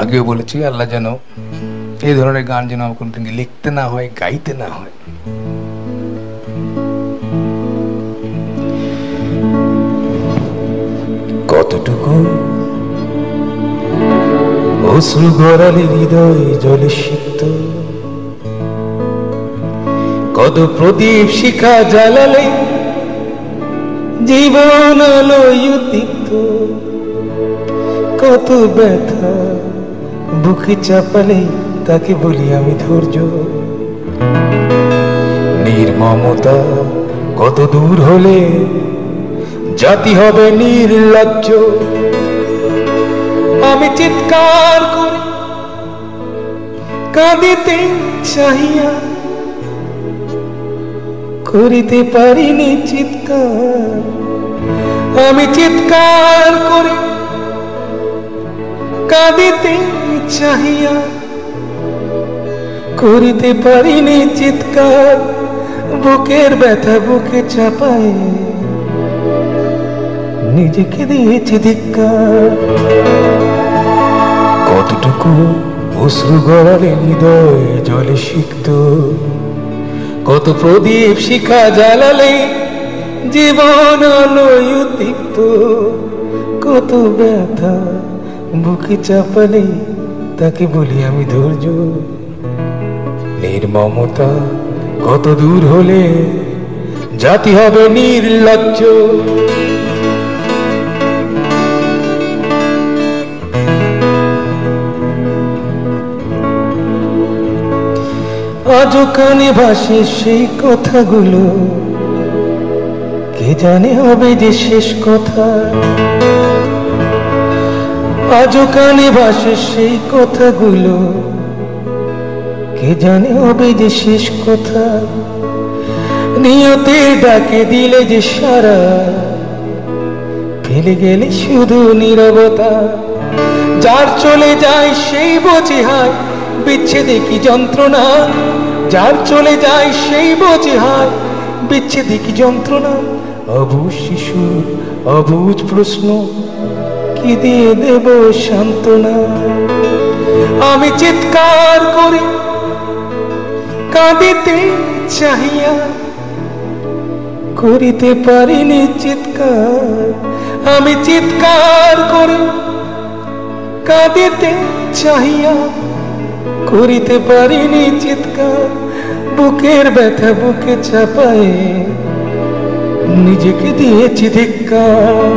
আগেও বলেছি আল্লাহ যেন এই ধরনের গান যেন আমার কোনোদিন লিখতে না হয়, গাইতে না হয়। কতটুকু অশ্রু গড়ালে হৃদয় জলে সিক্ত, কত প্রদীপ শিখা জ্বালালে জীবন আলোয় তিক্ত, কত ব্যথা বুকে চাপালে তাকে বলি আমি ধৈর্য। নির্মমতা কত দূর হলে জাতি হবে নির্লজ্জ। আমি চিৎকার করে কাঁদিতে চাহিয়া করিতে পারিনি চিৎকার। আমি চিৎকার করে কাঁদিতে চাহিয়া করিতে পারিনি চিৎকার। বুকের ব্যথা বুকে চাপায় নিজেকে দিয়েছি ধিক্কার। কতটুকু অশ্রু গড়ালে হৃদয় জলে সিক্ত, কত প্রদীপ শিখা জ্বালালে জীবন আলোয় তিক্ত, কত ব্যথা বুকে চাপালে তাকে বলি আমি ধৈর্য। নির্মমতা কত দূর হলে জাতি হবে নির্লজ্জ। আজও কানে ভাসে সেই কথাগুলো, কে জানে হবে যে শেষ কথা। আজও কানে ভাসে সেই কথাগুলো, কে জানে হবে যে শেষ কথা। নিয়তের ডাকে দিলে যে সারা, ফেলে গেলে শুধু নীরবতা। যার চলে যায় সেই বোঝে হায় বিচ্ছেদে কি যন্ত্রণা। যার চলে যায় সেই বোঝে হায় বিচ্ছেদে কি যন্ত্রণা। অবুঝ শিশুর অবুঝ প্রশ্ন, কি দিয়ে দেব সান্ত্বনা। আমি চিৎকার করি কাঁদিতে চাহিয়া করিতে পারিনি চিৎকার। আমি চিৎকার করি কাঁদিতে চাহিয়া করিতে পারিনি চিৎকার। বুকের ব্যথা বুকে চাপায়ে নিজেকে দিয়েছি ধিক্কার।